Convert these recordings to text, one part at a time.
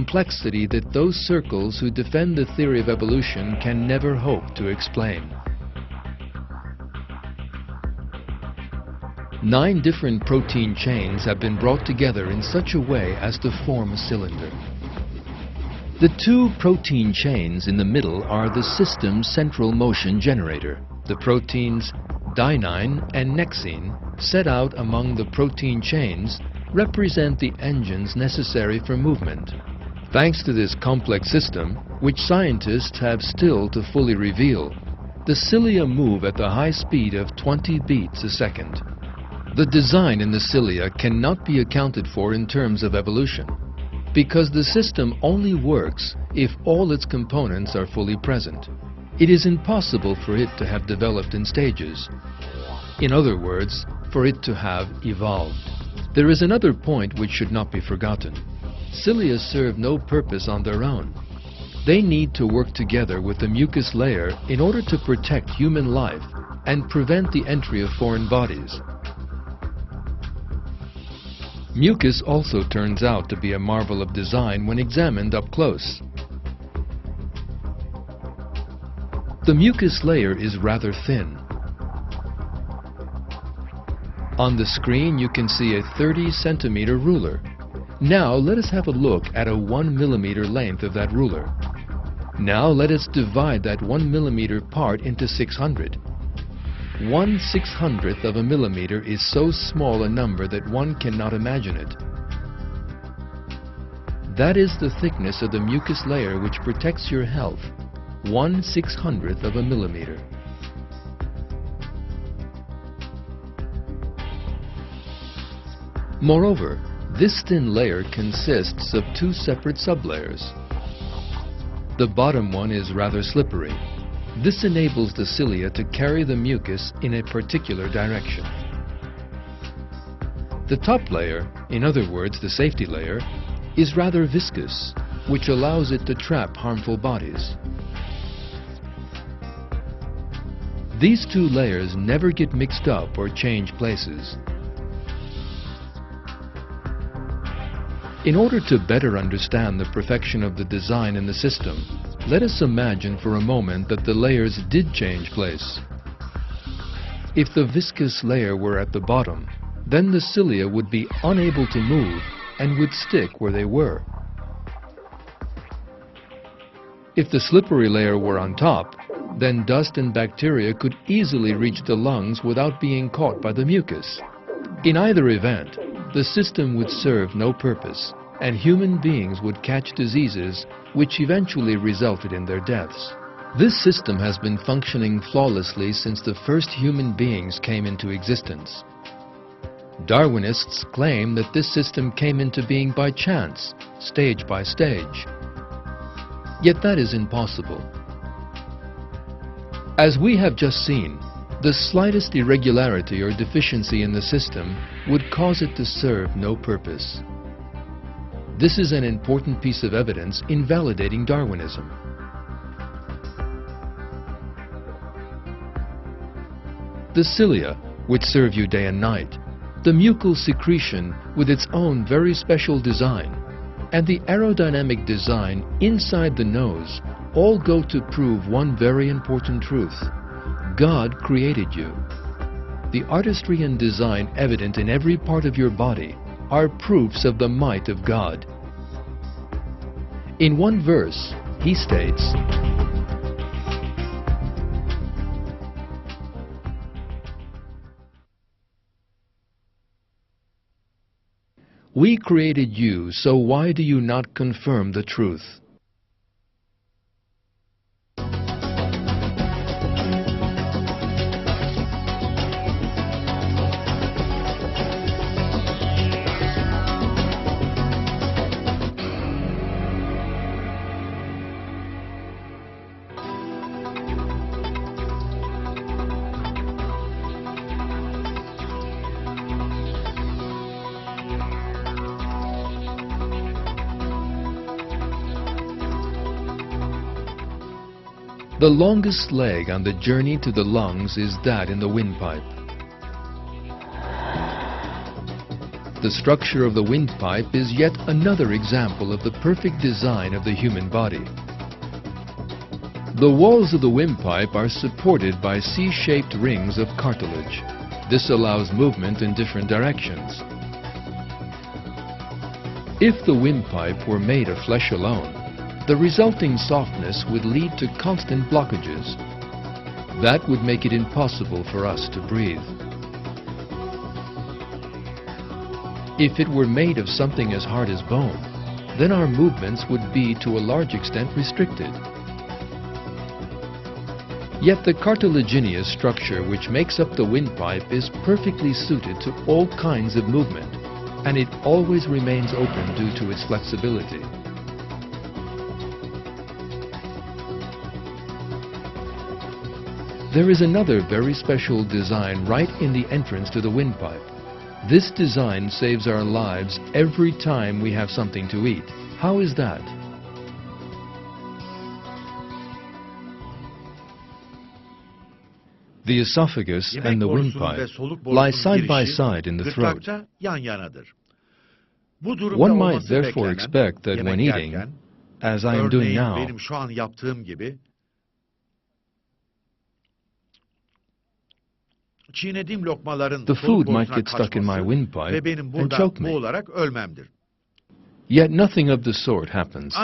complexity that those circles who defend the theory of evolution can never hope to explain. 9 different protein chains have been brought together in such a way as to form a cylinder. The 2 protein chains in the middle are the system's central motion generator. The proteins dynein and nexine, set out among the protein chains, represent the engines necessary for movement. Thanks to this complex system, which scientists have still to fully reveal, the cilia move at the high speed of 20 beats a second. The design in the cilia cannot be accounted for in terms of evolution, because the system only works if all its components are fully present. It is impossible for it to have developed in stages. In other words, for it to have evolved. There is another point which should not be forgotten. Cilia serve no purpose on their own. They need to work together with the mucous layer in order to protect human life and prevent the entry of foreign bodies. Mucus also turns out to be a marvel of design when examined up close. The mucous layer is rather thin. On the screen you can see a 30-centimeter ruler. Now let us have a look at a 1 millimeter length of that ruler. Now let us divide that 1 millimeter part into 600. 1/600th of a millimeter is so small a number that one cannot imagine it. That is the thickness of the mucous layer which protects your health. 1/600th of a millimeter. Moreover, this thin layer consists of 2 separate sublayers. The bottom one is rather slippery. This enables the cilia to carry the mucus in a particular direction. The top layer, in other words the safety layer, is rather viscous, which allows it to trap harmful bodies. These 2 layers never get mixed up or change places. In order to better understand the perfection of the design in the system, let us imagine for a moment that the layers did change place. If the viscous layer were at the bottom, then the cilia would be unable to move and would stick where they were. If the slippery layer were on top, then dust and bacteria could easily reach the lungs without being caught by the mucus. In either event, the system would serve no purpose, and human beings would catch diseases which eventually resulted in their deaths. This system has been functioning flawlessly since the first human beings came into existence. Darwinists claim that this system came into being by chance, stage by stage. Yet that is impossible. As we have just seen, the slightest irregularity or deficiency in the system would cause it to serve no purpose. This is an important piece of evidence invalidating Darwinism. The cilia, which serve you day and night, the mucal secretion with its own very special design, and the aerodynamic design inside the nose all go to prove one very important truth. God created you. The artistry and design evident in every part of your body are proofs of the might of God. In one verse, he states, "We created you, so why do you not confirm the truth?" The longest leg on the journey to the lungs is that in the windpipe. The structure of the windpipe is yet another example of the perfect design of the human body. The walls of the windpipe are supported by C-shaped rings of cartilage. This allows movement in different directions. If the windpipe were made of flesh alone, the resulting softness would lead to constant blockages. That would make it impossible for us to breathe. If it were made of something as hard as bone, then our movements would be to a large extent restricted. Yet the cartilaginous structure which makes up the windpipe is perfectly suited to all kinds of movement, and it always remains open due to its flexibility. There is another very special design right in the entrance to the windpipe. This design saves our lives every time we have something to eat. How is that? The esophagus and the windpipe lie side by side in the throat. One might therefore expect that when eating, as I am doing now, the food might get stuck in my windpipe and choke me. Yet nothing of the sort happens.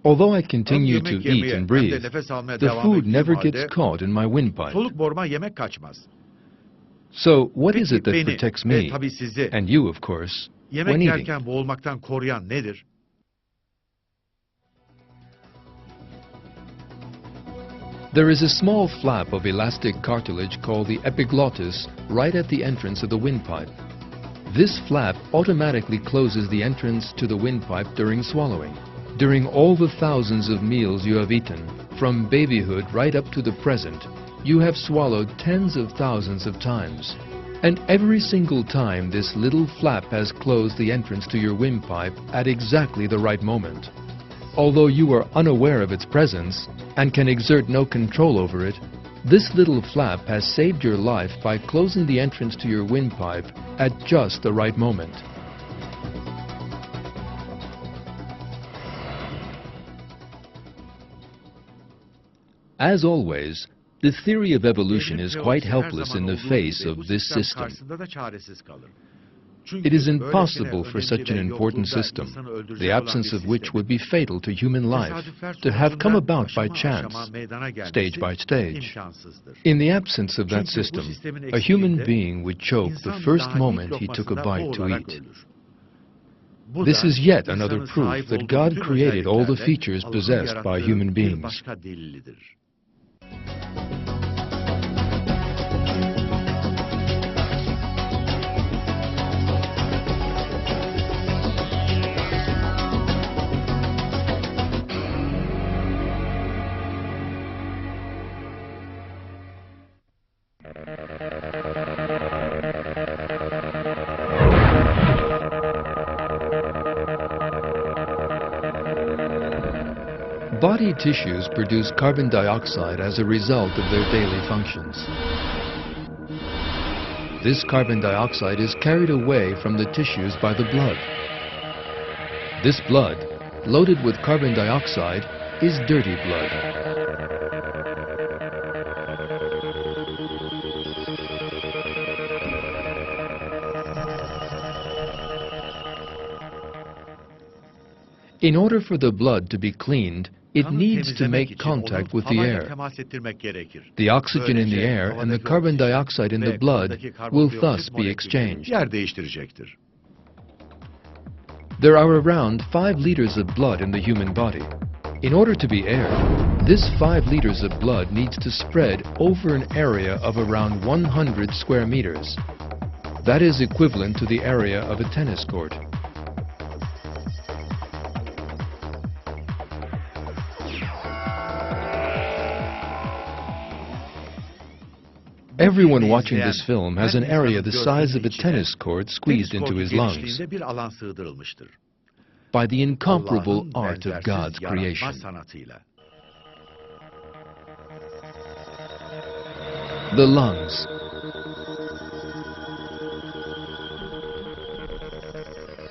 Although I continue to eat and breathe, the food never gets caught in my windpipe. So what is it that protects me, and you of course, when eating? There is a small flap of elastic cartilage called the epiglottis right at the entrance of the windpipe. This flap automatically closes the entrance to the windpipe during swallowing. During all the thousands of meals you have eaten, from babyhood right up to the present, you have swallowed tens of thousands of times. And every single time this little flap has closed the entrance to your windpipe at exactly the right moment. Although you are unaware of its presence and can exert no control over it, this little flap has saved your life by closing the entrance to your windpipe at just the right moment. As always, the theory of evolution is quite helpless in the face of this system. It is impossible for such an important system, the absence of which would be fatal to human life, to have come about by chance, stage by stage. In the absence of that system, a human being would choke the first moment he took a bite to eat. This is yet another proof that God created all the features possessed by human beings. Body tissues produce carbon dioxide as a result of their daily functions. This carbon dioxide is carried away from the tissues by the blood. This blood, loaded with carbon dioxide, is dirty blood. In order for the blood to be cleaned, it needs to make contact with the air. The oxygen in the air and the carbon dioxide in the blood will thus be exchanged. There are around 5 liters of blood in the human body. In order to be air, this 5 liters of blood needs to spread over an area of around 100 square meters. That is equivalent to the area of a tennis court. Everyone watching this film has an area the size of a tennis court squeezed into his lungs by the incomparable art of God's creation. The lungs,